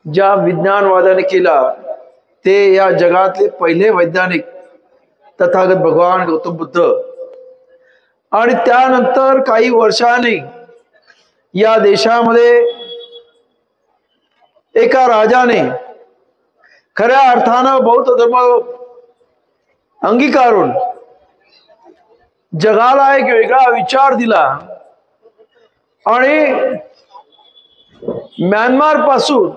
ज्या विज्ञानवादाने केला ते या जगातले पहिले वैज्ञानिक तथागत भगवान गौतम बुद्ध। आणि त्यानंतर काही वर्षांनी या देशामध्ये एका राजाने खऱ्या अर्थानं बौद्ध धर्म अंगीकारून जगाला एक वेगळा विचार दिला आणि म्यानमार पासून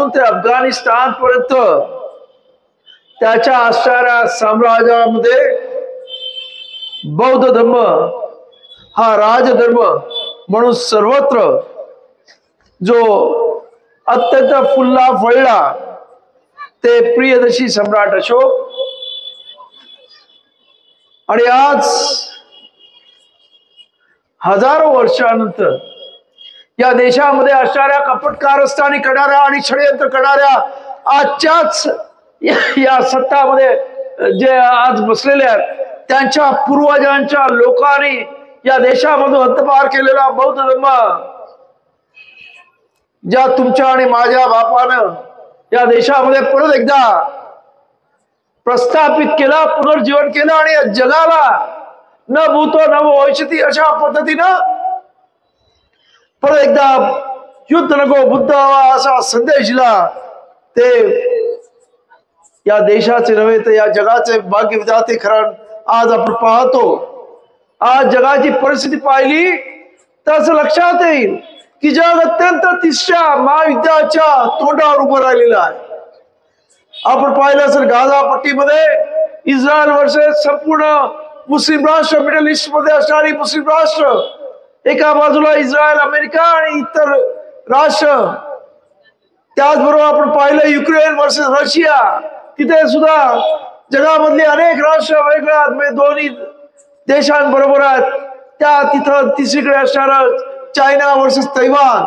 ते अफगाणिस्तान पर्यंत त्याच्या असणाऱ्या साम्राज्यामध्ये बौद्ध धर्म हा राजधर्म म्हणून सर्वत्र जो अत्यंत फुलला फळला ते प्रियदर्शी सम्राट अशोक। आणि आज हजारो वर्षानंतर या देशामध्ये असणाऱ्या कपटकारस्थानी करणाऱ्या आणि षडयंत्र करणाऱ्या आजच्याच या सत्तामध्ये जे आज बसलेले आहेत त्यांच्या पूर्वजांच्या लोकांनी या देशामधून हद्दपार केलेला बौद्ध धर्म ज्या तुमच्या आणि माझ्या बापानं या देशामध्ये परत एकदा प्रस्थापित केला, पुनर्जीवन केलं आणि या जगाला न भूतो न भविष्यती अशा पद्धतीनं परत एकदा युद्ध नको बुद्ध असा संदेश दिला। ते या देशाचे नव्हे तर या जगाचे भाग्य विधाते खरं आज आपण पाहतो। आज जगाची परिस्थिती पाहिली तर असं लक्षात येईल की जग अत्यंत तिसऱ्या महायुद्धाच्या तोंडावर उभं राहिलेलं आहे। आपण पाहिलं असेल गाझा पट्टीमध्ये इस्रायल वर्सेस संपूर्ण मुस्लिम राष्ट्र, मिडल ईस्ट मध्ये असणारी मुस्लिम राष्ट्र, एका बाजूला इस्रायल, अमेरिका आणि इतर राष्ट्र। त्याचबरोबर आपण पाहिलं युक्रेन वर्सेस रशिया, तिथे सुद्धा जगामधली अनेक राष्ट्र वेगळ्या दोन्ही देशांबरोबर आहेत। त्या तिथं तिसरीकडे असणार चायना वर्सेस तैवान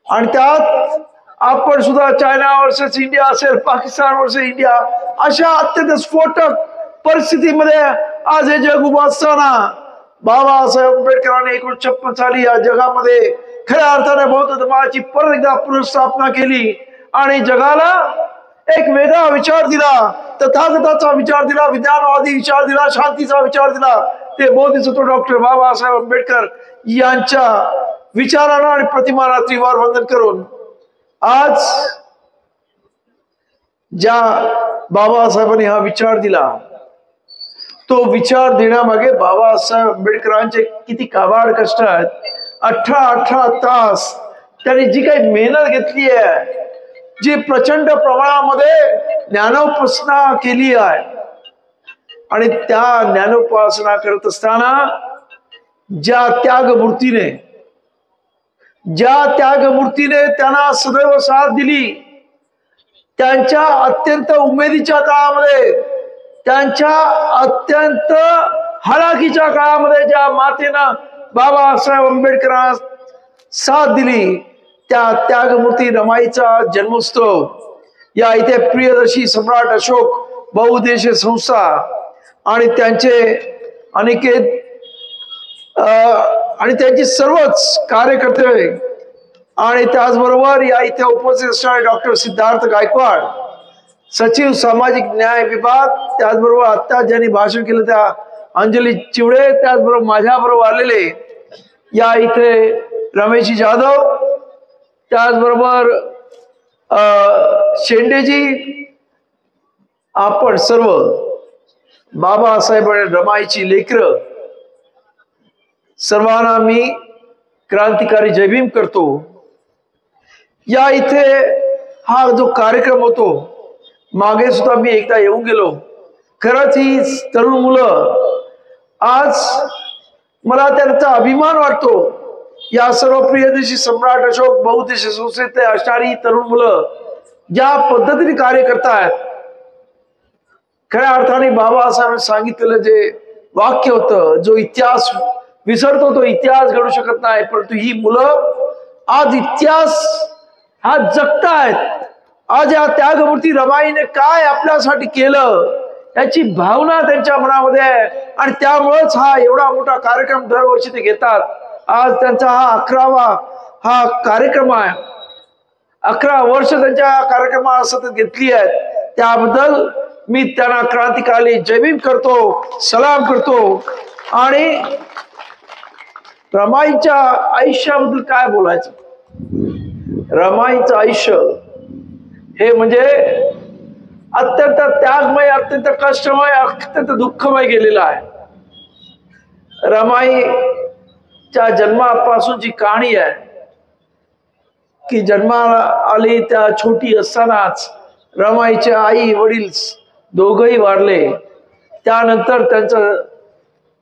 आणि त्यात आपण सुद्धा चायना वर्सेस इंडिया असेल, पाकिस्तान वर्सेस इंडिया अशा अत्यंत स्फोटक परिस्थितीमध्ये आज हे जग उभं असताना बाबासाहेब आंबेडकरांनी 1956 साली या जगामध्ये खऱ्या अर्थाने बौद्ध धर्माची परत एकदा पुनर्स्थापना केली आणि जगाला एक वेगळा विचार दिला, तथागताचा विचार दिला, विज्ञानवादी विचार दिला, शांतीचा विचार दिला। ते बोधिसत्व डॉक्टर बाबासाहेब आंबेडकर यांच्या विचारांना आणि प्रतिमाना त्रिवार वंदन करून आज ज्या बाबासाहेबांनी हा विचार दिला तो विचार देण्यामागे बाबासाहेब आंबेडकरांचे किती काबाड कष्ट आहेत। 18 तास त्यांनी जी काही मेहनत घेतली आहे, जी प्रचंड प्रमाणामध्ये ज्ञानोपासना केली आहे आणि त्या ज्ञानोपासना करत असताना ज्या त्यागमूर्तीने त्यांना सदैव साथ दिली, त्यांच्या अत्यंत उमेदीच्या काळामध्ये, त्यांच्या अत्यंत हलाखीच्या काळामध्ये ज्या मातेनं बाबासाहेब आंबेडकरांना साथ दिली, त्या त्यागमूर्ती रमाईचा जन्मोत्सव या इथे प्रियदर्शी सम्राट अशोक बहुउद्देशीय संस्था आणि त्यांचे अनेकेत आणि त्यांची सर्वच कार्यकर्ते आणि त्याचबरोबर या इथे उपस्थित असणारे डॉक्टर सिद्धार्थ गायकवाड, सचिव सामाजिक न्याय विभाग, त्याचबरोबर आता ज्यांनी भाषण केलं त्या अंजली चिवडे, त्याचबरोबर माझ्याबरोबर आलेले या इथे रमेश जाधव, त्याचबरोबर शेंडेजी, आपण सर्व बाबासाहेब आणि रमाईची लेकरं, सर्वांना मी क्रांतिकारी जय भीम करतो। या इथे हा जो कार्यक्रम होतो मागे सुद्धा मी एकदा येऊन गेलो। खरंच ही तरुण मुलं आज मला त्यांचा अभिमान वाटतो। या सर्व प्रियदर्शी सम्राट अशोक बहुउद्देशीय संस्थेत असणारी तरुण मुलं ज्या पद्धतीने कार्य करतायत, खऱ्या अर्थाने बाबासाहेबांनी सांगितलेलं जे वाक्य होतं, जो इतिहास विसरतो तो इतिहास घडू शकत नाही, परंतु ही मुलं आज इतिहास हा जगतायत। आज या त्यागमूर्ती रमाईने काय आपल्यासाठी केलं याची भावना त्यांच्या मनामध्ये आहे आणि त्यामुळेच हा एवढा मोठा कार्यक्रम दरवर्षी ते घेतात. आज त्यांचा हा 11वा हा कार्यक्रम आहे. 11 वर्ष त्यांच्या कार्यक्रमात सतत घेतली आहेत. त्याबद्दल मी त्यांना क्रांतिकाली जय भीम करतो, सलाम करतो. आणि रमाईच्या आयुष्याबद्दल काय बोलायचं. रमाईचं आयुष्य हे म्हणजे अत्यंत त्यागमय, अत्यंत कष्टमय, अत्यंत दुःखमय गेलेलं आहे. रमाईच्या जन्मापासूनची कहाणी आहे की जन्माला आली त्या छोटी असतानाच रमाईचे आई वडील दोघही वारले. त्यानंतर त्यांचं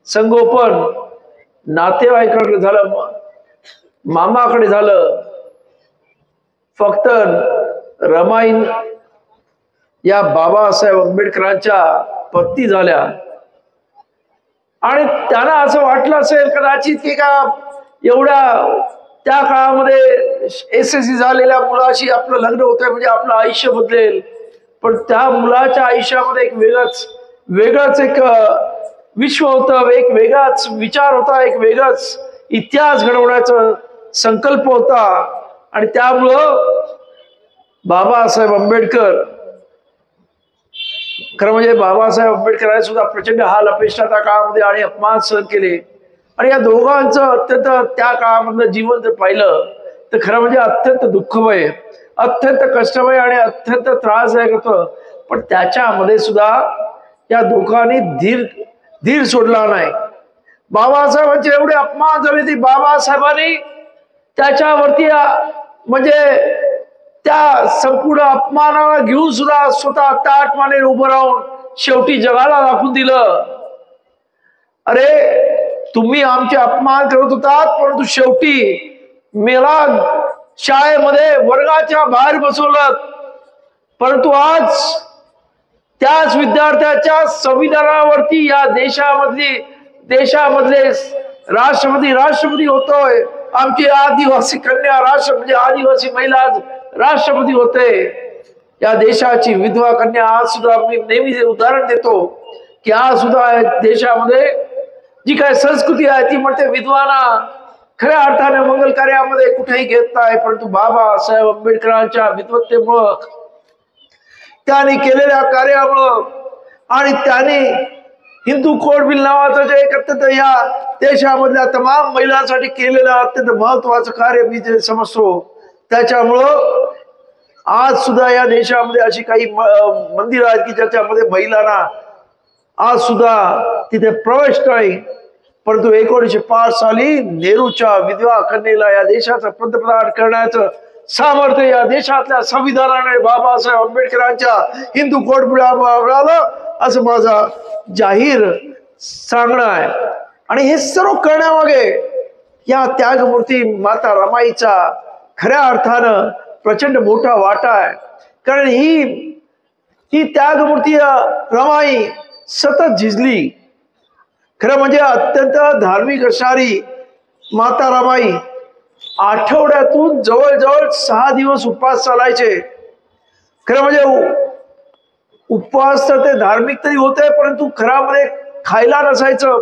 संगोपन नातेवाईकांकडे झालं, मामाकडे झालं. फक्त रमाई या बाबासाहेब आंबेडकरांच्या पत्नी झाल्या आणि त्यांना असं वाटलं असेल कदाचित की का एवढ्या त्या काळामध्ये SSC झालेल्या मुलाशी आपलं लग्न होतंय म्हणजे आपलं आयुष्य बदलेल. पण त्या मुलाच्या आयुष्यामध्ये एक वेगळंच एक विश्व होतं, एक वेगळाच विचार होता, एक वेगळाच इतिहास घडवण्याचा संकल्प होता. आणि त्यामुळं बाबासाहेब आंबेडकर, खरं म्हणजे बाबासाहेब आंबेडकरांनी सुद्धा प्रचंड हाल अपेष्टा त्या काळामध्ये आणि अपमान सहन केले. आणि या दोघांचं अत्यंत त्या काळामधलं जीवन जर पाहिलं तर खरं म्हणजे अत्यंत दुःखमय, अत्यंत कष्टमय आणि अत्यंत त्रासदायक होतं. पण त्याच्यामध्ये सुद्धा या दोघांनी धीर सोडला नाही. बाबासाहेबांचे एवढे अपमान झाले ती बाबासाहेबांनी त्याच्यावरती म्हणजे त्या संपूर्ण अपमानाला घेऊन सुद्धा स्वतः ताटमाने उभं राहून शेवटी जगाला दाखवून दिलं, अरे तुम्ही आमचे अपमान करत होतात परंतु शेवटी मेला शाळेमध्ये वर्गाच्या बाहेर बसवलं. परंतु आज त्याच विद्यार्थ्याच्या संविधानावरती या देशामधले राष्ट्रपती होतोय. आमची आदिवासी कन्या म्हणजे आदिवासी महिला आज राष्ट्रपती होते. या देशाची विधवा कन्या आज सुद्धा मी नेहमी उदाहरण देतो की आज सुद्धा देशामध्ये जी काय संस्कृती आहे ती म्हणते विधवांना खऱ्या अर्थाने मंगल कार्यामध्ये कुठेही घेत नाही. परंतु बाबासाहेब आंबेडकरांच्या विद्वत्तेमुळं, त्यांनी केलेल्या कार्यामुळं आणि त्यांनी हिंदू कोड बिल नावाचं जे एक अत्यंत या देशामधल्या तमाम महिलांसाठी केलेलं अत्यंत महत्वाचं कार्य मी जे समजतो, त्याच्यामुळं आज सुद्धा या देशामध्ये अशी काही मंदिर आहेत की ज्याच्यामध्ये महिलांना आज सुद्धा तिथे प्रवेश नाही. परंतु 1905 साली नेहरूच्या विधवा कन्येला या देशाचं पंतप्रधान करण्याचं सामर्थ्य या देशातल्या संविधानाने बाबासाहेब आंबेडकरांच्या हिंदू कोड मिळालं असं माझा जाहीर सांगणं आहे. आणि हे सर्व करण्यामागे या त्यागमूर्ती माता रमाईचा खऱ्या अर्थानं प्रचंड मोठा वाटा आहे. कारण ही त्यागमूर्ती रमाई सतत झिजली. खरं म्हणजे अत्यंत धार्मिक असणारी माता रमाई आठवड्यातून जवळजवळ 6 दिवस उपवास चालायचे. खरं म्हणजे उपवास तर ते धार्मिक तरी होते परंतु घरामध्ये खायला नसायचं.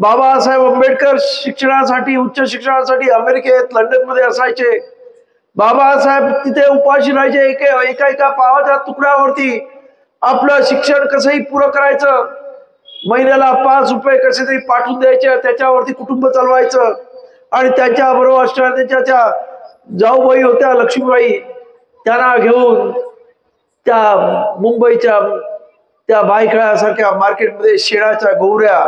बाबासाहेब आंबेडकर शिक्षणासाठी, उच्च शिक्षणासाठी अमेरिकेत, लंडनमध्ये असायचे. बाबासाहेब तिथे उपाशी राहायचे. एका पावाच्या तुकड्यावरती आपलं शिक्षण कसंही पुरं करायचं. महिन्याला 5 रुपये कसे तरी पाठवून द्यायचे, त्याच्यावरती कुटुंब चालवायचं. आणि त्याच्याबरोबर असणाऱ्या त्याच्या जाऊबाई होत्या लक्ष्मीबाई, त्यांना घेऊन त्या मुंबईच्या त्या बायकाळ्यासारख्या मार्केटमध्ये शेणाच्या गोवऱ्या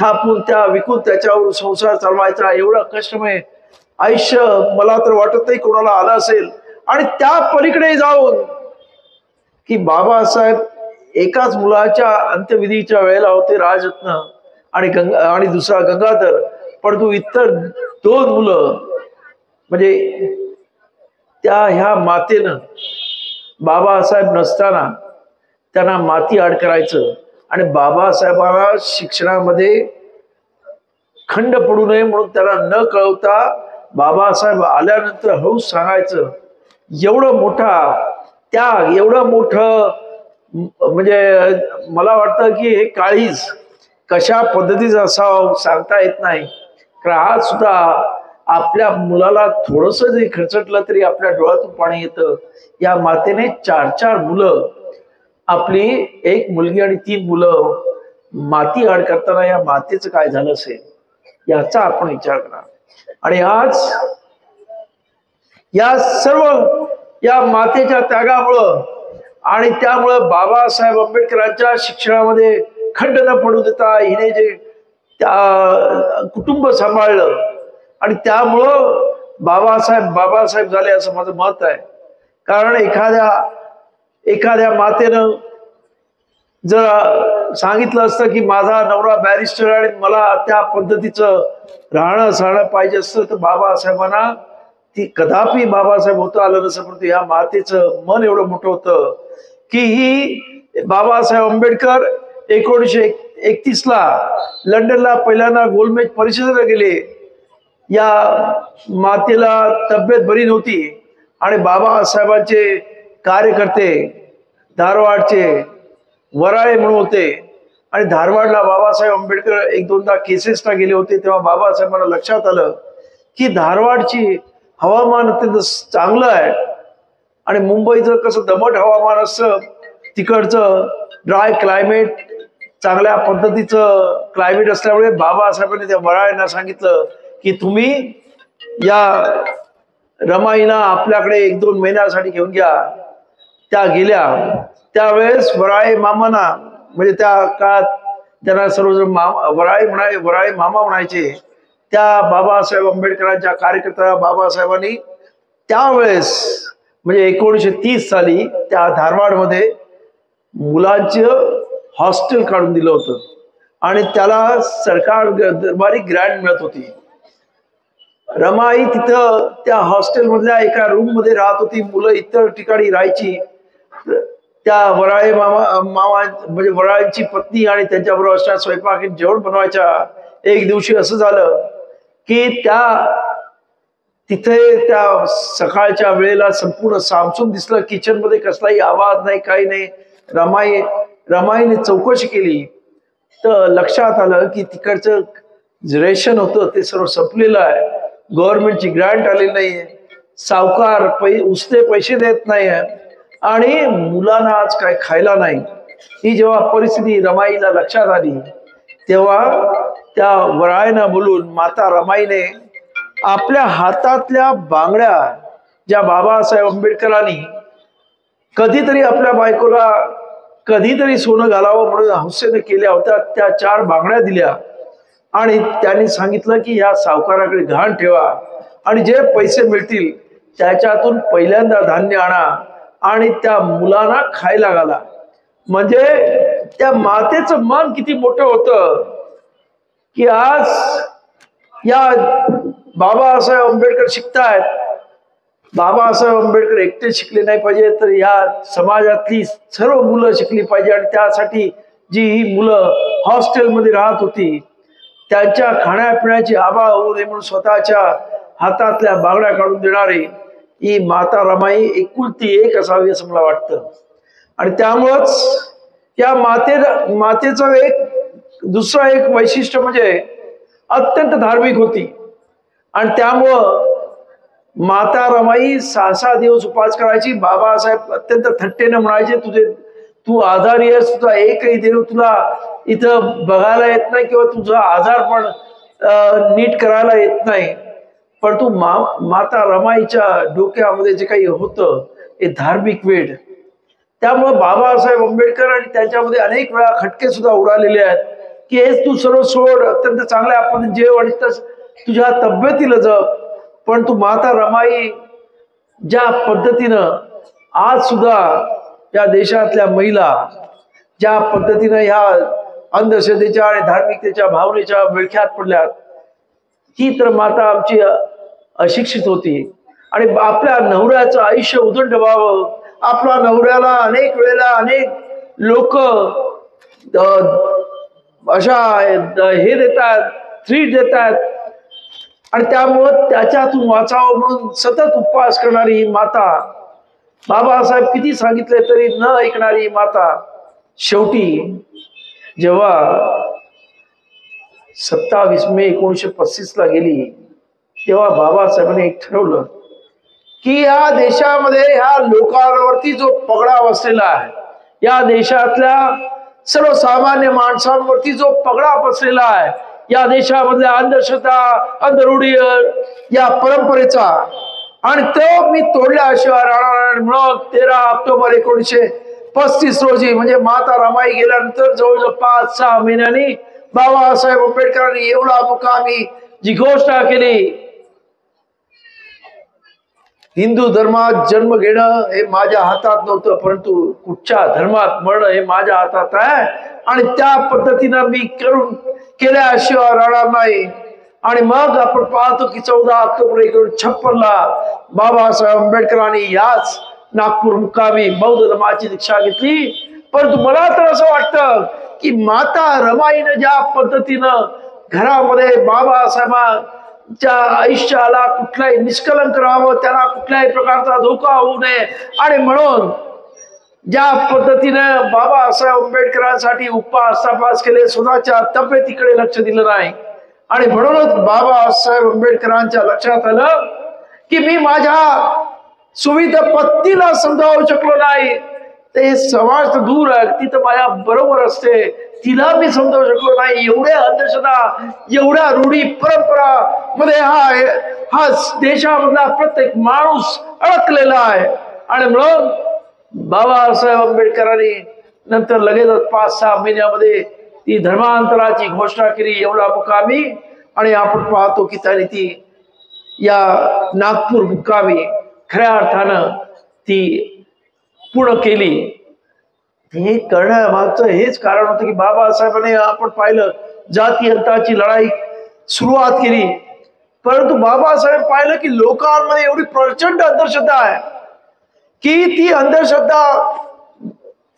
थापून त्या विकून त्याच्यावर संसार चालवायचा. एवढं कष्टमय आयुष्य मला तर वाटत नाही कोणाला आलं असेल. आणि त्या पलीकडे जाऊन की बाबासाहेब एकाच मुलाच्या अंत्यविधीच्या वेळेला होते, राजरत्न आणि दुसरा गंगाधर. परंतु इतर 2 मुलं म्हणजे ह्या मातेनं बाबासाहेब नसताना त्यांना माती आड करायचं आणि बाबासाहेबांना शिक्षणामध्ये खंड पडू नये म्हणून त्याला न कळवता बाबासाहेब आल्यानंतर हळूच सांगायचं. एवढं मोठा त्याग, एवढं मोठं म्हणजे मला वाटतं की हे काळीज कशा पद्धतीचं असावं सांगता येत नाही. कारण आज सुद्धा आपल्या मुलाला थोडस जरी खर्चटलं तरी आपल्या डोळ्यातून पाणी येतं. या मातेने 4 मुलं, आपली एक मुलगी आणि 3 मुलं माती आड करताना या मातेचं काय झालं असेल याचा आपण विचार करा. आणि आज या सर्व या मातेच्या त्यागामुळं आणि त्यामुळं बाबासाहेब आंबेडकरांच्या शिक्षणामध्ये खंड न पडू देता हिने जे त्या कुटुंब सांभाळलं आणि त्यामुळं बाबासाहेब झाले असं माझं मत आहे. कारण एखाद्या मातेनं जर सांगितलं असतं की माझा नवरा बॅरिस्टर आणि मला त्या पद्धतीचं राहणं सहाणं पाहिजे असतं तर बाबासाहेबांना ती कदापि बाबासाहेब होता आलं नसं. परंतु या मातेचं मन एवढं मोठं होतं की ही बाबासाहेब आंबेडकर 1931 लंडनला पहिल्यांदा गोलमेज परिषदेला गेले. या मातेला तब्येत बरी नव्हती आणि बाबासाहेबांचे कार्यकर्ते धारवाडचे वराळे म्हणून होते आणि धारवाडला बाबासाहेब आंबेडकर 1-2दा केसेसला गेले होते. तेव्हा बाबासाहेबांना लक्षात आलं की धारवाडची हवामान अत्यंत चांगलं आहे आणि मुंबईचं कसं दमट हवामान असतं, तिकडचं ड्राय क्लायमेट, चांगल्या पद्धतीचं क्लायमेट असल्यामुळे बाबासाहेबांनी त्या वराळ्यांना सांगितलं की तुम्ही या रमाईला आपल्याकडे 1-2 महिन्यासाठी घेऊन घ्या. त्या गेल्या. त्यावेळेस वराळे मामाना, म्हणजे त्या काळात त्यांना सर्वजण वराळे मामा म्हणायचे, त्या बाबासाहेब आंबेडकरांच्या कार्यकर्त्याला बाबासाहेबांनी त्यावेळेस म्हणजे 1930 साली त्या धारवाडमध्ये मुलांचं हॉस्टेल काढून दिलं होतं आणि त्याला सरकार दरबारी ग्रँट मिळत होती. रमाई तिथं त्या हॉस्टेल मधल्या एका रूम मध्ये राहत होती. मुलं इतर ठिकाणी राहायची. त्या वराळे मामा म्हणजे वराळ्यांची पत्नी आणि त्यांच्याबरोबर अशा स्वयंपाक जेवण बनवायच्या. एक दिवशी असं झालं की तिथे त्या सकाळच्या वेळेला संपूर्ण सामसूम दिसलं. किचन मध्ये कसलाही आवाज नाही, काही नाही. रमाईने चौकशी केली तर लक्षात आलं की तिकडचं रेशन होतं ते सर्व संपलेलं आहे. गव्हर्नमेंटची ग्रँट आलेली नाहीये. सावकार उसने पैसे देत नाहीये आणि मुलांना आज काय खायला नाही. ही जेव्हा परिस्थिती रमाईला लक्षात आली तेव्हा त्या वराळ्यांना बोलून माता रमाईने आपल्या हातातल्या बांगड्या ज्या बाबासाहेब आंबेडकरांनी कधीतरी आपल्या बायकोला कधीतरी सोनं घालावं म्हणून हौसेने केल्या होत्या, त्या 4 बांगड्या दिल्या आणि त्यांनी सांगितलं की या सावकाराकडे घाण ठेवा आणि जे पैसे मिळतील त्याच्यातून पहिल्यांदा धान्य आणा आणि त्या मुलांना खायला घाला. म्हणजे त्या मातेचं मन किती मोठं होतं की आज या बाबासाहेब आंबेडकर शिकतायत. बाबासाहेब आंबेडकर एकटे शिकले नाही पाहिजे तर या समाजातली सर्व मुलं शिकली पाहिजे. आणि त्यासाठी जी ही मुलं हॉस्टेलमध्ये राहत होती त्यांच्या खाण्यापिण्याची आबा होऊ नये म्हणून स्वतःच्या हातातल्या बांगड्या काढून देणारी ही माता रमाई एकुलती एक असावी असं मला वाटतं. आणि त्यामुळंच या मातेचं दुसरं एक वैशिष्ट्य म्हणजे अत्यंत धार्मिक होती आणि त्यामुळं माता रमाई 6 दिवस उपवास करायची. बाबासाहेब अत्यंत थट्टेनं म्हणायचे, तू आजारी आहेस, तुझा एकही देव तुला इथं बघायला येत नाही किंवा तुझा आजार पण नीट करायला येत नाही. पण तू माता रमाईच्या डोक्यामध्ये जे काही होतं हे धार्मिक वेड. त्यामुळे बाबासाहेब आंबेडकर आणि त्यांच्यामध्ये अनेक वेळा खटके सुद्धा उडालेले आहेत की हेच तू सर्व सोड, अत्यंत चांगल्या आपण जेव आणि तुझ्या तब्येतीला जप. पण तू माता रमाई ज्या पद्धतीनं आज सुद्धा या देशातल्या महिला ज्या पद्धतीनं ह्या अंधश्रद्धेच्या आणि धार्मिकतेच्या भावनेच्या विळख्यात पडल्यात, ही तर माता आमची अशिक्षित होती आणि आपल्या नवऱ्याचं आयुष्य उदंड व्हावं. आपल्या नवऱ्याला अनेक वेळेला अनेक लोक अशा हे देतात, थ्रीट देतात आणि त्यामुळं त्याच्यातून वाचावं म्हणून सतत उपवास करणारी ही माता बाबासाहेब किती सांगितले तरी न ऐकणारी माता शेवटी जेव्हा 27 मे 1935 ला गेली तेव्हा बाबासाहेबांनी एक ठरवलं की या देशामध्ये ह्या लोकांवरती जो पगडा बसलेला आहे, या देशातल्या सर्वसामान्य माणसांवरती जो पगडा बसलेला आहे, या देशामधल्या अंधश्रद्धा अंधरूढी या परंपरेचा, आणि तो मी तोडल्याशिवाय राहणार. म्हणून 13 ऑक्टोबर 1935 रोजी म्हणजे माता रमाई गेल्यानंतर जवळजवळ 5-6 महिन्यांनी बाबासाहेब आंबेडकरांनी एवढा मुकामी जी घोषणा केली, हिंदू धर्मात जन्म घेणं हे माझ्या हातात नव्हतं, परंतु कुठच्या धर्मात मरणं हे माझ्या हातात आहे, आणि त्या पद्धतीनं मी केल्याशिवाय राहणार नाही. आणि मग आपण पाहतो की 14 ऑक्टोबर 1956 ला बाबासाहेब आंबेडकरांनी याच नागपूर मुक्कामी बौद्ध धर्माची दीक्षा घेतली. परंतु मला तर असं वाटतं की माता रमाईनं ज्या पद्धतीनं घरामध्ये बाबासाहेबांच्या आयुष्याला कुठलाही निष्कलंक राहावं, त्यांना कुठल्याही प्रकारचा धोका होऊ नये, आणि म्हणून ज्या पद्धतीनं बाबासाहेब आंबेडकरांसाठी उपवास तपास केले, स्वतःच्या तब्येतीकडे लक्ष दिलं नाही, आणि म्हणूनच बाबासाहेब आंबेडकरांच्या लक्षात आलं की मी माझ्या सुविध पत्नीला समजावू शकलो नाही, ते समाज तर दूर आहे, ती तर माझ्या बरोबर असते, तिला मी समजावू शकलो नाही. एवढ्या अंधश्रद्धा, एवढ्या रूढी परंपरा मध्ये हा देशामधला प्रत्येक माणूस अडकलेला आहे. आणि म्हणून बाबासाहेब आंबेडकरांनी नंतर लगेच 5-6 महिन्यामध्ये ती धर्मांतराची घोषणा केली, एवढा मुकामी. आणि आपण पाहतो की त्याने ती या नागपूर मुक्कामी खऱ्या अर्थानं ती पूर्ण केली. हे करण्यामागचं हेच कारण होतं की बाबासाहेबांनी आपण पाहिलं जाती अंताची लढाई सुरुवात केली, परंतु बाबासाहेब पाहिलं की लोकांमध्ये एवढी प्रचंड अंधश्रद्धा आहे की ती अंधश्रद्धा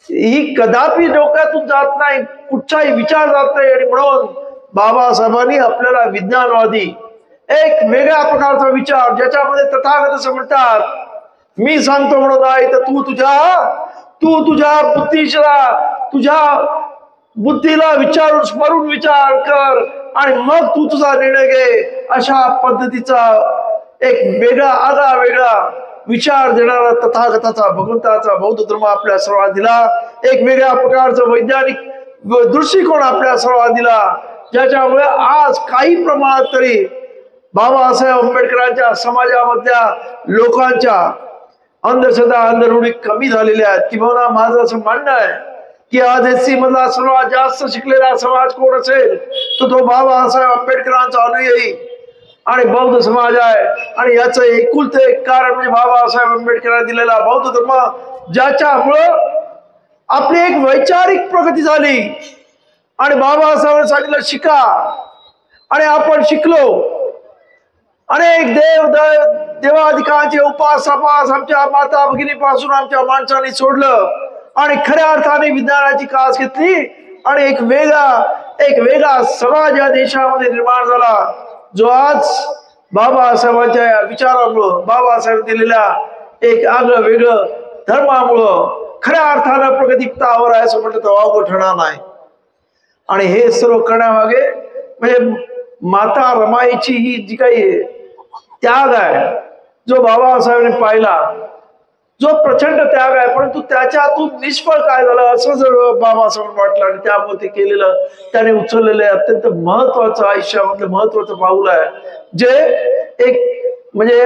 ही कदापि डोक्यातून जात नाही, कुठचाही विचार जात नाही. आणि म्हणून बाबासाहेबांनी आपल्याला विज्ञानवादी एक वेगळ्या प्रकारचा विचार, ज्याच्यामध्ये तथागत असं म्हणतात, मी सांगतो म्हणून नाही तर तू तुझ्या तुझ्या बुद्धीला विचारून स्मरून विचार कर आणि मग तू तुझा निर्णय घे. अशा पद्धतीचा एक वेगळा विचार देणारा तथागताचा भगवंताचा बौद्ध धर्म आपल्या सर्वांना दिला. एक वेगळ्या प्रकारचा वैज्ञानिक दृष्टिकोन आपल्या सर्वांना दिला, ज्याच्यामुळे आज काही प्रमाणात तरी बाबासाहेब आंबेडकरांच्या समाजामधल्या लोकांच्या अंधश्रद्धा अंधरूढी कमी झालेल्या आहेत. किंवा माझं असं म्हणणं आहे की आज एससी मधला सर्वात जास्त शिकलेला समाज कोण असेल तर तो बाबासाहेब आंबेडकरांचा अनुयायी आणि बौद्ध समाज आहे. आणि याचं एकुलते एक कारण म्हणजे बाबासाहेब आंबेडकरांनी दिलेला बौद्ध धर्म, ज्याच्यामुळं आपली एक वैचारिक प्रगती झाली. आणि बाबासाहेबांनी सांगितलं शिका, आणि आपण शिकलो. अनेक देवाधिकांचे उपास आमच्या माता भगिनीपासून आमच्या माणसांनी सोडलं आणि खऱ्या अर्थाने विज्ञानाची कास घेतली, आणि एक वेगळा समाज या देशामध्ये निर्माण झाला, जो आज बाबासाहेबांच्या विचारामुळं, बाबासाहेब दिलेल्या एक आगळं वेगळं धर्मामुळं खऱ्या अर्थानं प्रगतीपथावर आहे असं म्हटलं तर वावगं ठरणार नाही. आणि हे सर्व करण्यामागे म्हणजे माता रमाईची ही जी काही त्याग आहे, जो बाबासाहेबांनी पाहिला, जो प्रचंड त्याग आहे, परंतु त्याच्यातून निष्फळ काय झालं असं जर बाबासाहेबांना वाटलं, आणि त्यामुळे ते केलेलं त्याने उचललेलं अत्यंत महत्वाचं आयुष्यामधलं महत्वाचं पाऊल आहे, जे एक म्हणजे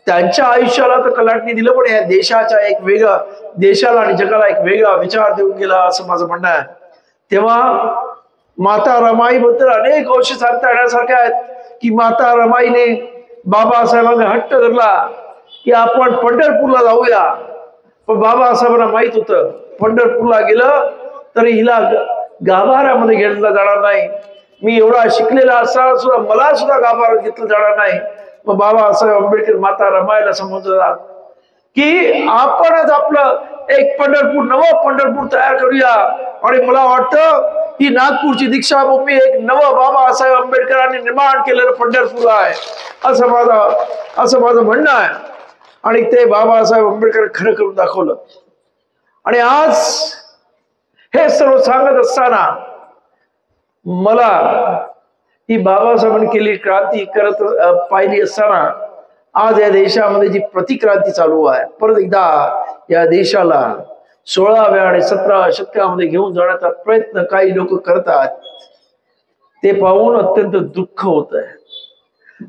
त्यांच्या आयुष्याला तर कलाटणी दिलं, पण या देशाच्या देशाला आणि जगाला एक वेगळा विचार देऊन गेला असं माझं म्हणणं आहे. तेव्हा माता रमाई बद्दल अनेक गोष्टी सांगता येण्यासारख्या आहेत की माता रमाईने बाबासाहेबांना हट्ट धरला की आपण पंढरपूरला जाऊया. पण बाबासाहेबांना माहित होतं पंढरपूरला गेलं तरी हिला गाभाऱ्यामध्ये घेतलं जाणार नाही, मी एवढा शिकलेला असताना सुद्धा मला सुद्धा गाभाऱ्यात घेतलं जाणार नाही. मग बाबासाहेब आंबेडकर माता रमाईला समजतात की आपणच आपलं एक नवं पंढरपूर तयार करूया. आणि मला वाटतं ही नागपूरची दीक्षाभूमी एक नवं बाबासाहेब आंबेडकरांनी निर्माण केलेलं पंढरपूर आहे असं माझं म्हणणं आहे. आणि ते बाबासाहेब आंबेडकर खरं करून दाखवलं. आणि आज हे सर्व सांगत असताना मला ही बाबासाहेबांनी केलेली क्रांती करत पाहिली असताना आज या देशामध्ये जी प्रतिक्रांती चालू आहे, परत एकदा या देशाला 16व्या आणि 17व्या शतकामध्ये घेऊन जाण्याचा प्रयत्न काही लोक करतात, ते पाहून अत्यंत दुःख होत आहे.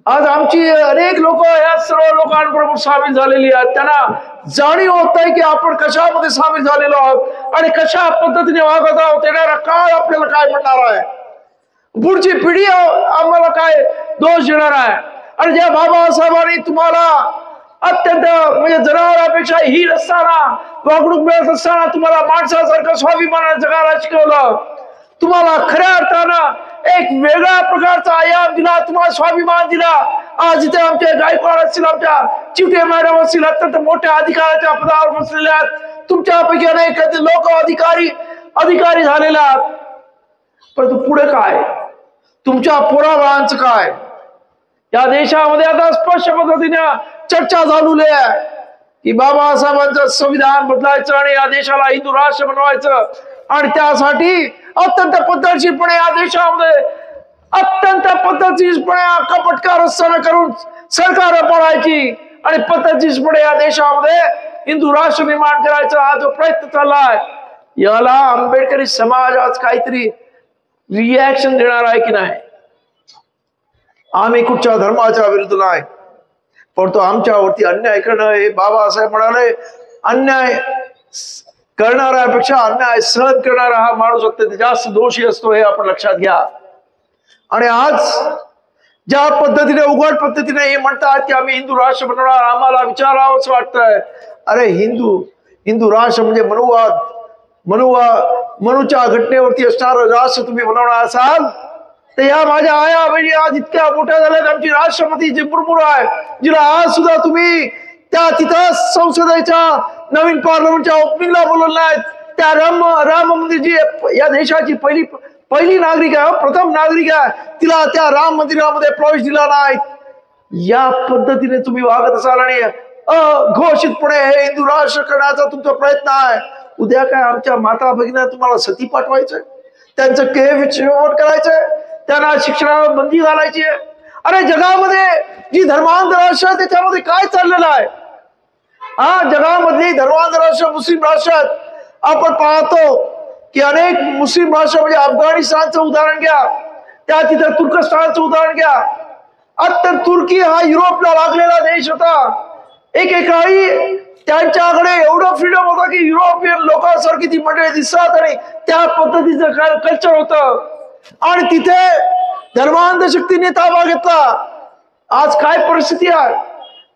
आज आमची अनेक लोक या सर्व लोकांबरोबर सामील झालेली आहेत. त्यांना जाणीव होत आहे की आपण कशामध्ये सामील झालेलो आहोत आणि कशा पद्धतीने वागत आहोत. येणारा काळ आपल्याला काय म्हणणार आहे, पुढची पिढी आम्हाला काय दोष देणार आहे. आणि ज्या बाबासाहेबांनी तुम्हाला अत्यंत म्हणजे जनावरांपेक्षा हीन असताना वागणूक मिळत असताना तुम्हाला माणसासारखं स्वाभिमानाने जगायला शिकवलं, तुम्हाला खऱ्या अर्थानं एक वेगळ्या प्रकारचा आयाम दिला, तुम्हाला स्वाभिमान दिला. आज इथे आमचे गायकवाड असतील, आमच्या चिवटे मॅडम असतील, अत्यंत मोठ्या अधिकाराच्या पदावर बसलेले आहेत. तुमच्यापैकी अनेक लोक अधिकारी झालेले आहेत. परंतु पुढे काय, तुमच्या पोराबाळांचं काय? या देशामध्ये आता स्पष्ट पद्धतीने चर्चा झालेली आहे की बाबासाहेबांचं संविधान बदलायचं आणि या देशाला हिंदू राष्ट्र बनवायचं. आणि त्यासाठी अत्यंत पद्धतशीरपणे या देशामध्ये अत्यंत पद्धतशीरपणे कपटकार रचना करून सरकार पडायची आणि पद्धतशीरपणे या देशामध्ये हिंदू राष्ट्र निर्माण करायचा हा जो प्रयत्न चाललाय, याला आंबेडकरी समाज आज काहीतरी रिॲक्शन देणार आहे की नाही? आम्ही कुठच्या धर्माच्या विरुद्ध नाही, परंतु आमच्यावरती अन्याय करणं, हे बाबासाहेब म्हणाले, अन्याय करणाऱ्यापेक्षा अन्याय सहन करणारा हा माणूस अत्यंत जास्त दोषी असतो, हे आपण लक्षात घ्या. आणि आज ज्या पद्धतीने उघड पद्धतीने हे म्हणतात की आम्ही हिंदू राष्ट्र बनवणार, आम्हाला विचारावं असं वाटतंय, अरे हिंदू राष्ट्र म्हणजे मनुच्या घटनेवरती असणारं राष्ट्र तुम्ही बनवणार असाल तर या माझ्या आया बहिणी आज इतक्या मोठ्या झाल्यात. आमची राष्ट्रपती जी मुर्मू आहे, जिला आज सुद्धा तुम्ही त्या तिथं संसदेच्या नवीन पार्लमेंटच्या ओपनिंगला बोलवलं नाहीत. त्या राम मंदिर जी या देशाची पहिली नागरिक आहे, प्रथम नागरिक आहे, तिला त्या राम मंदिरामध्ये प्रवेश दिला नाही. या पद्धतीने तुम्ही वागत असाल आणि घोषितपणे हे हिंदू राष्ट्र करण्याचा तुमचा प्रयत्न आहे. उद्या काय आमच्या माता भगिनींना तुम्हाला सती पाठवायचंय, त्यांचं केवट करायचंय, त्यांना शिक्षणावर बंदी घालायची आहे. अरे जगामध्ये जी धर्मांध राष्ट्र आहे त्याच्यामध्ये काय चाललेलं आहे? जगामधली धर्मांध राष्ट्र मुस्लिम राष्ट्र आहेत. आपण पाहतो की अनेक मुस्लिम राष्ट्र म्हणजे अफगाणिस्तानचं उदाहरण घ्या, त्या तिथे तुर्कस्तानचं उदाहरण घ्या. अत्यंत तुर्की हा युरोपला लागलेला देश होता. एकेकाळी त्यांच्याकडे एवढं फ्रीडम होतं की युरोपियन लोकांसारखी ती मंडळी दिसतात आणि त्या पद्धतीचं कल्चर होतं. आणि तिथे धर्मांध शक्तीने ताबा घेतला. आज काय परिस्थिती आहे?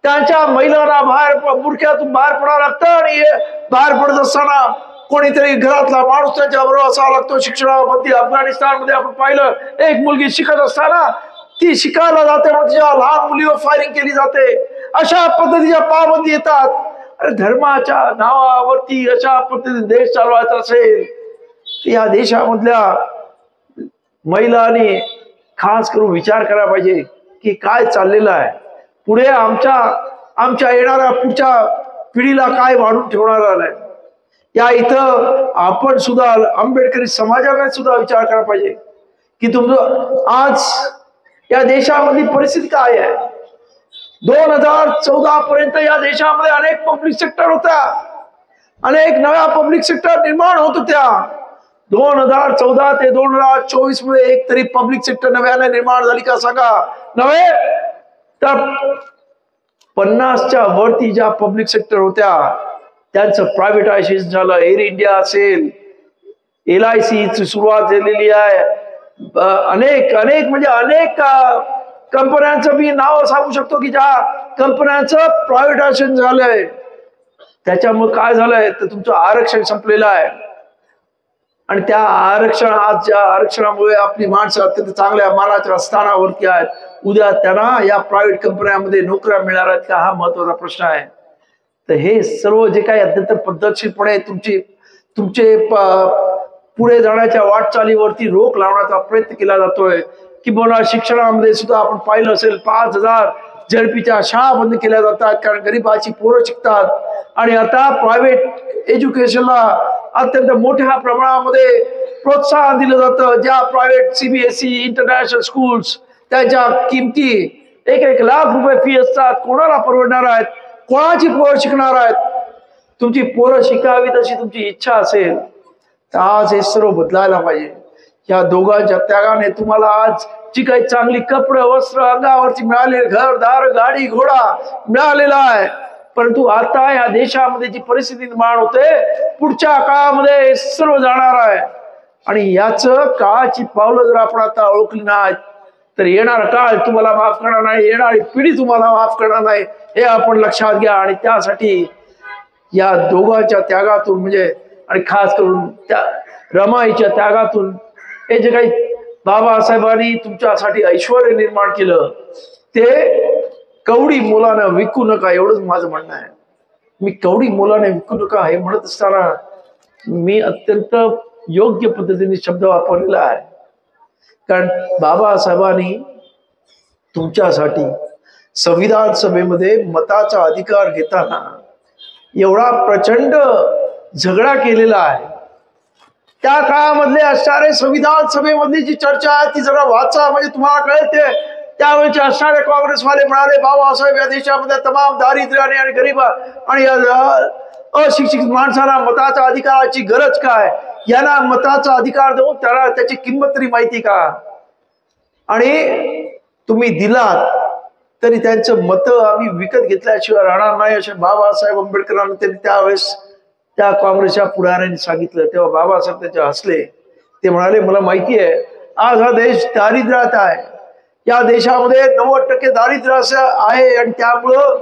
त्यांच्या महिलांना बुरख्यातून बाहेर पडावं लागतं आणि बाहेर पडत असताना कोणीतरी घरातला माणूस त्यांच्या बरोबर असावा लागतो. शिक्षणामध्ये अफगाणिस्तानमध्ये आपण पाहिलं, एक मुलगी शिकत असताना ती शिकायला जाते म्हणून तिच्या लहान मुलीवर फायरिंग केली जाते. अशा पद्धतीच्या पाबंदी येतात. अरे धर्माच्या नावावरती अशा पद्धतीने देश चालवायचा असेल तर या देशामधल्या महिलांनी खास करून विचार करायला पाहिजे की काय चाललेलं आहे पुढे, आमच्या येणाऱ्या पुढच्या पिढीला काय वाढून ठेवणार आहे. या इथं आपण सुद्धा आंबेडकरी समाजाने सुद्धा विचार करायला पाहिजे की तुमचं आज या देशामधली परिस्थिती काय आहे. 2014 पर्यंत या देशामध्ये अनेक पब्लिक सेक्टर होत्या, अनेक नव्या पब्लिक सेक्टर निर्माण होत होत्या. 2014 ते 2024 मध्ये एक तरी पब्लिक सेक्टर नव्याने निर्माण झाली का सांगा? नव्हे तर 50च्या वरती ज्या पब्लिक सेक्टर होत्या त्यांचं प्रायव्हेटायझेशन झालं. एअर इंडिया असेल, LIC ची सुरुवात झालेली आहे. अनेक म्हणजे अनेक कंपन्यांचं मी नाव सांगू शकतो की ज्या कंपन्यांचं प्रायव्हेटायझेशन झालंय. त्याच्यामुळे काय झालंय तर तुमचं आरक्षण संपलेलं आहे आणि त्या आरक्षणामुळे आपली माणसं अत्यंत चांगल्या मानाच्या स्थानावरती आहेत. उद्या त्यांना या प्रायव्हेट कंपन्यांमध्ये नोकऱ्या मिळणार आहेत का, हा महत्वाचा प्रश्न आहे. तर हे सर्व जे काही अत्यंत पद्धतशीरपणे तुमचे पुढे जाण्याच्या वाटचालीवरती रोख लावण्याचा प्रयत्न केला जातोय. किंवा शिक्षणामध्ये सुद्धा आपण पाहिलं असेल 5,000 झडपीच्या शाळा बंद केल्या जातात, कारण गरिबाची पोरं शिकतात. आणि आता प्रायव्हेट एज्युकेशनला अत्यंत मोठ्या प्रमाणामध्ये प्रोत्साहन दिलं जातं. ज्या प्रायव्हेट CBSE इंटरनॅशनल स्कूल्स, त्यांच्या किमती 1-1 लाख रुपये फी असतात. कोणाला परवडणार आहेत? कोणाची पोरं शिकणार आहेत? तुमची पोरं शिकावी तशी तुमची इच्छा असेल तर आज हे सर्व बदलायला पाहिजे. या दोघांच्या त्यागाने तुम्हाला आज जी काही चांगली कपडे वस्त्र अंगावरती मिळाले, घरदार गाडी घोडा मिळालेला आहे, परंतु आता या देशामध्ये जी परिस्थिती निर्माण होते पुढच्या काळामध्ये सर्व जाणार आहे. आणि याच काळाची पावलं जर आपण आता ओळखली नाहीत तर येणारा काळ तुम्हाला माफ करणार नाही, येणारी पिढी तुम्हाला माफ करणार नाही, हे आपण लक्षात घ्या. आणि त्यासाठी या दोघांच्या त्यागातून म्हणजे आणि खास करून त्या रमाईच्या त्यागातून हे जे काही बाबासाहेबांनी तुमच्यासाठी ऐश्वर निर्माण केलं ते कवडी मोलानं विकू नका, एवढंच माझं म्हणणं आहे. मी कवडी मोलाने विकू नका हे म्हणत असताना मी अत्यंत योग्य पद्धतीने शब्द वापरलेला आहे. कारण बाबासाहेबांनी तुमच्यासाठी संविधान सभेमध्ये मताचा अधिकार घेताना एवढा प्रचंड झगडा केलेला आहे. त्या काळामधले असणारे संविधान सभेमधली जी चर्चा आहे ती जरा वाचा, म्हणजे तुम्हाला कळते. त्यावेळेचे असणारे काँग्रेसवाले म्हणाले बाबासाहेब या देशामध्ये तमाम दारिद्र्याने आणि गरीब आणि अशिक्षित माणसाला मताच्या अधिकाराची गरज काय, यांना मताचा अधिकार देऊन त्याला त्याची किंमत तरी माहिती का? आणि तुम्ही दिलात तरी त्यांचं मत आम्ही विकत घेतल्याशिवाय राहणार नाही असे बाबासाहेब आंबेडकरांना त्यांनी त्यावेळेस त्या काँग्रेसच्या पुढाऱ्यांनी सांगितलं. तेव्हा बाबासाहेब त्याचे हसले. ते म्हणाले मला माहिती आहे आज हा देश दारिद्र्यात आहे, या देशामध्ये 90% दारिद्र्य असं आहे. आणि त्यामुळं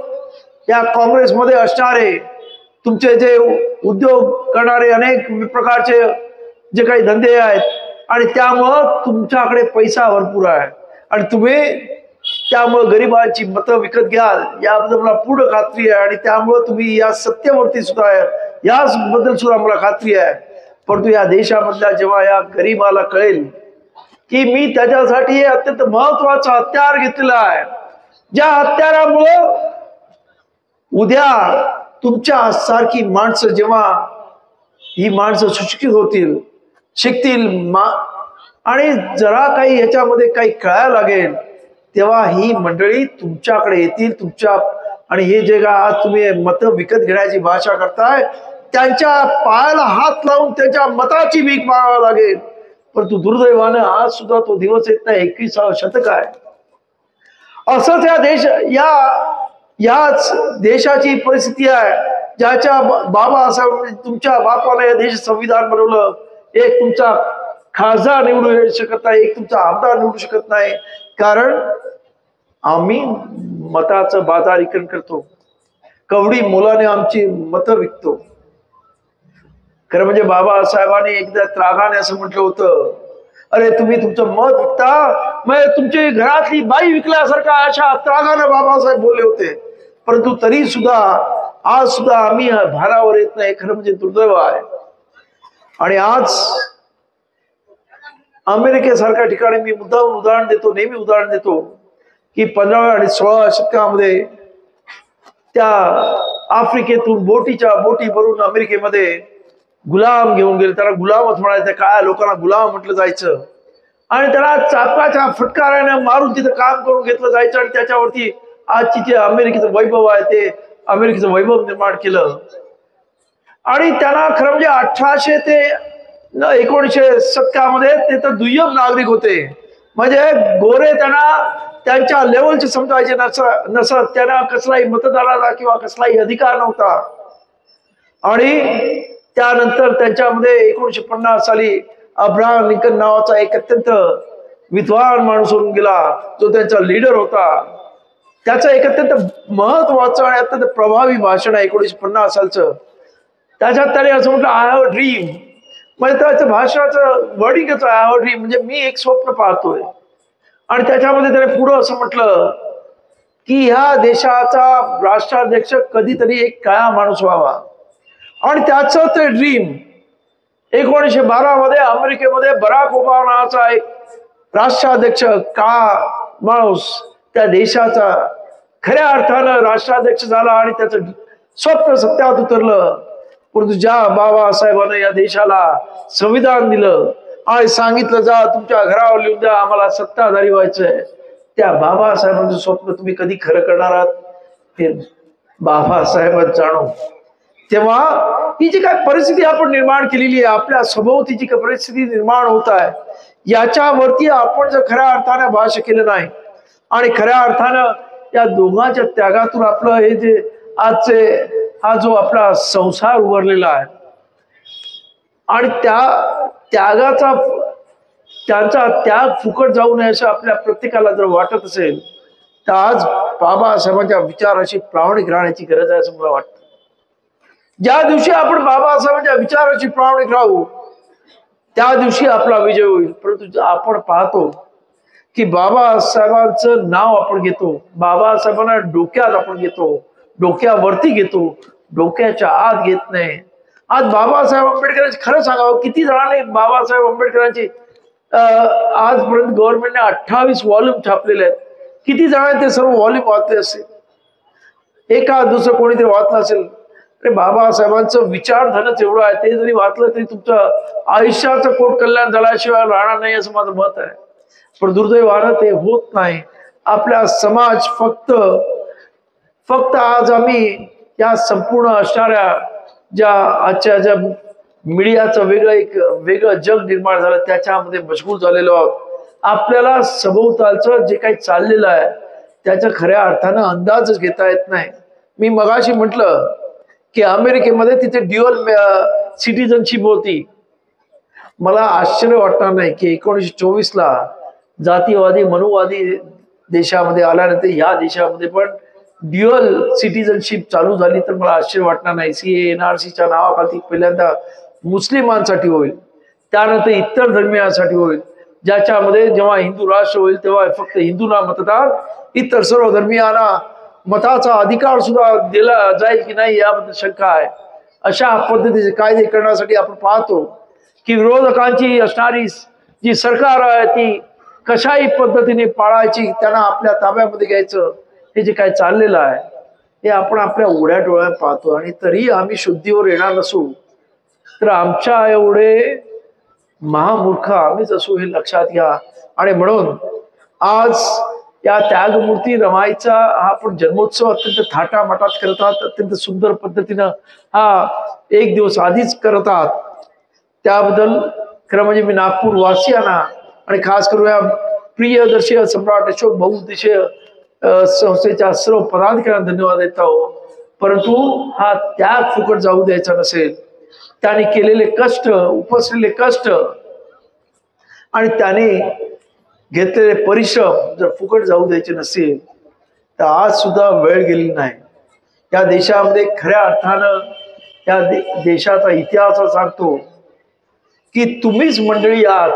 या काँग्रेसमध्ये असणारे तुमचे जे उद्योग करणारे अनेक प्रकारचे जे काही धंदे आहेत आणि त्यामुळं तुमच्याकडे पैसा भरपूर आहे आणि तुम्ही त्यामुळं गरिबांची मतं विकत घ्याल याबद्दल मला पूर्ण खात्री आहे. आणि त्यामुळं तुम्ही या सत्तेवरती सुद्धा याबद्दल सुद्धा मला खात्री आहे. परंतु या देशामधल्या जेव्हा या गरिबाला कळेल की मी त्याच्यासाठी अत्यंत महत्वाचं हत्यार घेतलेलं आहे, ज्या हत्यारामुळं उद्या तुमच्या सारखी माणसं जेव्हा ही माणसं सुशिक्षित होतील, शिकतील आणि जरा काही याच्यामध्ये काही कळायला लागेल तेव्हा ही मंडळी तुमच्याकडे येतील. तुमच्या आणि हे जे का आज तुम्ही मतं विकत घेण्याची भाषा करताय त्यांच्या पायाला हात लावून त्यांच्या मताची भीक मागावी लागेल. परंतु दुर्दैवानं आज सुद्धा तो दिवस येत नाही. 21वे शतक आहे. असंच याच देशाची परिस्थिती आहे ज्याच्या बाबासाहेब तुमच्या बापाने देश संविधान बनवलं. एक तुमचा खासदार निवडू शकत नाही, एक तुमचा आमदार निवडू शकत नाही, कारण आम्ही मताचं बाजारीकरण करतो, कवडी मोलाने आमची मतं विकतो. खरं म्हणजे बाबासाहेबांनी एकदा त्रागाने असं म्हटलं होतं, अरे तुम्ही तुमचं मत विकता, मग तुमची घरातली बाई विकल्यासारखा, अशा त्रागाने बाबासाहेब बोलले होते. परंतु तरी सुद्धा आज सुद्धा आम्ही भारावर येत नाही. खरं म्हणजे दुर्दैव आहे. आणि आज अमेरिकेसारख्या ठिकाणी मी मुद्दाम उदाहरण देतो, नेहमी उदाहरण देतो की 15व्या आणि 16व्या शतकामध्ये त्या आफ्रिकेतून बोटी भरून अमेरिकेमध्ये गुलाम घेऊन गेले. त्याला गुलामच म्हणायचं, काय लोकांना गुलाम म्हटलं जायचं. आणि त्याला चापाच्या फटकाऱ्याने मारून तिथं काम करून घेतलं जायचं. आणि त्याच्यावरती आजची जे अमेरिकेचं वैभव आहे ते अमेरिकेचं वैभव निर्माण केलं. आणि त्यांना खरं म्हणजे 1800 ते 1900 शतकामध्ये ते तर दुय्यम नागरिक होते, म्हणजे गोरे त्यांना त्यांच्या लेवलचे समजायचे नसत. त्यांना कसलाही मतदाराला किंवा कसलाही अधिकार नव्हता. आणि त्यानंतर त्यांच्यामध्ये 1950 साली अब्राहम लिंकन नावाचा एक अत्यंत विद्वान माणूस होऊन गेला, जो त्यांचा लीडर होता. त्याचं एक अत्यंत महत्वाचं आणि अत्यंत प्रभावी भाषण आहे 1950 सालचं. त्याच्यात त्याने असं म्हटलं, आय हॅव अ ड्रीम. म्हणजे त्याचं भाषणाचं वर्डिंगच आहे, आय हॅव अ ड्रीम, म्हणजे मी एक स्वप्न पाहतोय. आणि त्याच्यामध्ये त्याने पुढं असं म्हटलं की ह्या देशाचा राष्ट्राध्यक्ष कधीतरी एक काळा माणूस व्हावा. आणि त्याचं ते ड्रीम 1912 मध्ये अमेरिकेमध्ये बराक ओबामा नावाचा एक राष्ट्राध्यक्ष काळा माणूस त्या देशाचा खऱ्या अर्थानं राष्ट्राध्यक्ष झाला आणि त्याचं स्वप्न सत्यात उतरलं. परंतु ज्या बाबासाहेबांना या देशाला संविधान दिलं आणि सांगितलं जा तुमच्या घरावर लिहून द्या आम्हाला सत्ताधारी व्हायचंय, त्या बाबासाहेबांचं स्वप्न तुम्ही कधी खरं करणार आहात हे बाबासाहेबांना जाणो. तेव्हा ही जी काय परिस्थिती आपण निर्माण केलेली आहे, आपल्या सभोवती जी काय परिस्थिती निर्माण होत आहे, याच्यावरती आपण जर खऱ्या अर्थाने भाष्य केलं नाही आणि खऱ्या अर्थानं या दोघांच्या त्यागातून आपलं हे जे आजचे हा जो आपला संसार उभारलेला आहे आणि त्या त्यागाचा त्यांचा त्याग फुकट जाऊ नये असं आपल्या प्रत्येकाला जर वाटत असेल तर आज बाबासाहेबांच्या विचाराशी प्रामाणिक राहण्याची गरज आहे असं मला वाटतं. ज्या दिवशी आपण बाबासाहेबांच्या विचाराशी प्रामाणिक राहू त्या दिवशी आपला विजय होईल. परंतु आपण पाहतो की बाबासाहेबांचं नाव आपण घेतो, बाबासाहेबांना डोक्यात आपण घेतो, डोक्यावरती घेतो, डोक्याच्या आत घेत नाही. आज बाबासाहेब आंबेडकरांची खरं सांगावं किती जणांनी बाबासाहेब आंबेडकरांची आजपर्यंत गव्हर्नमेंटने 28 व्हॉल्यूम छापलेले आहेत. किती जणांनी ते सर्व व्हॉल्यूम वाचले असेल? एका दुसरं कोणीतरी वाचलं असेल. अरे बाबासाहेबांचं विचारधनच एवढं आहे, ते जरी वाचलं तरी तुमचं आयुष्याचं कोट कल्याण झाल्याशिवाय राहणार नाही असं माझं मत आहे. पण दुर्दैवानं ते होत नाही. आपला समाज फक्त आज आम्ही या संपूर्ण असणाऱ्या ज्या आजच्या ज्या मीडियाचं वेगळं जग निर्माण झालं त्याच्यामध्ये मशगूल झालेलो आहोत. आपल्याला सभोवतालचं जे काही चाललेलं आहे त्याच्या खऱ्या अर्थानं अंदाजच घेता येत नाही. मी मगाशी म्हटलं की अमेरिकेमध्ये तिथे ड्युअल सिटिझनशिप होती. मला आश्चर्य वाटणार नाही की 1924ला जातीवादी मनुवादी देशामध्ये आल्यानंतर ह्या देशामध्ये पण ड्युअल सिटिझनशिप चालू झाली तर मला आश्चर्य वाटणार नाही. CAA NRCच्या नावाखाली पहिल्यांदा मुस्लिमांसाठी होईल, त्यानंतर इतर धर्मियांसाठी होईल, ज्याच्यामध्ये जेव्हा हिंदू राष्ट्र होईल तेव्हा फक्त हिंदूंना मतदान, इतर सर्व धर्मियांना मताचा अधिकार सुद्धा दिला जाईल की नाही याबद्दल शंका आहे. अशा पद्धतीचे कायदे करण्यासाठी आपण पाहतो की विरोधकांची असणारी जी सरकार आहे ती कशाही पद्धतीने पाळायची, त्यांना आपल्या ताब्यामध्ये घ्यायचं, हे जे काय चाललेलं आहे हे आपण आपल्या उघड्या डोळ्यात पाहतो. आणि तरी आम्ही शुद्धीवर येणार नसू तर आमच्या एवढे महामूर्ख आम्हीच असू हे लक्षात घ्या. आणि म्हणून आज या त्यागमूर्ती रमाईचा हा आपण जन्मोत्सव अत्यंत थाटामाटात करतात, अत्यंत सुंदर पद्धतीनं हा एक दिवस आधीच करतात. त्याबद्दल खरं म्हणजे मी नागपूर वासियांना आणि खास करून या प्रियदर्शी सम्राट अशोक बहुउद्देशीय संस्थेच्या सर्व पदाधिकाऱ्यांना धन्यवाद देत आहोत. परंतु हा त्याग फुकट जाऊ द्यायचा नसेल, त्याने केलेले कष्ट, उपसलेले कष्ट आणि त्याने घेतलेले परिश्रम जर फुकट जाऊ द्यायचे नसेल तर आज सुद्धा वेळ गेली नाही. या देशामध्ये खऱ्या अर्थानं या देशाचा इतिहास सांगतो की तुम्हीच मंडळी आहात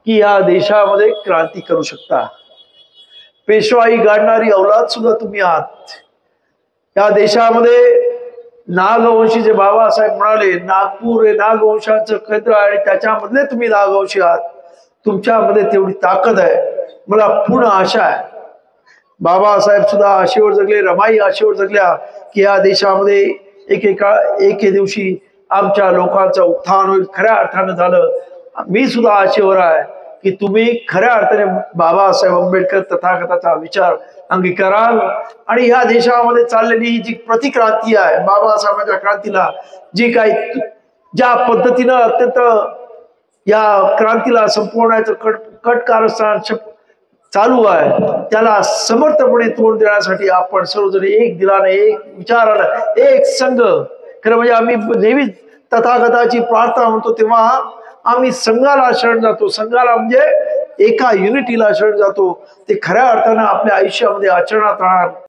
की या देशामध्ये क्रांती करू शकता. पेशवाई गाडणारी अवलाद सुद्धा तुम्ही आहात. या देशामध्ये नागवंशी जे बाबासाहेब म्हणाले नागपूर हे नागवंशांचं केंद्र आहे आणि त्याच्यामधले तुम्ही नागवंशी आहात. तुमच्यामध्ये तेवढी ताकद आहे. मला पूर्ण आशा आहे बाबासाहेब सुद्धा आशेवर जगले, रमाई आशेवर जगल्या की या देशामध्ये एके दिवशी आमच्या लोकांचं उत्थान होईल. खऱ्या अर्थानं झालं. मी सुद्धा आशेवर आहे की तुम्ही खऱ्या अर्थाने बाबासाहेब आंबेडकर तथागताचा विचार अंगीकाराल आणि ह्या देशामध्ये चाललेली ही जी प्रतिक्रांती आहे बाबासाहेबांच्या क्रांतीला जी काही ज्या पद्धतीनं अत्यंत या क्रांतीला संपवण्याचं कटकारस्थान चालू आहे त्याला समर्थपणे तोंड देण्यासाठी आपण सर्वजण एक दिलाने, एक विचारानं, एक संघ. खरं म्हणजे आम्ही नेहमीच तथागताची प्रार्थना म्हणतो तेव्हा आम्ही संघाला शरण जातो. संघाला म्हणजे एका युनिटीला शरण जातो. ते खऱ्या अर्थानं आपल्या आयुष्यामध्ये आचरणात राहणार.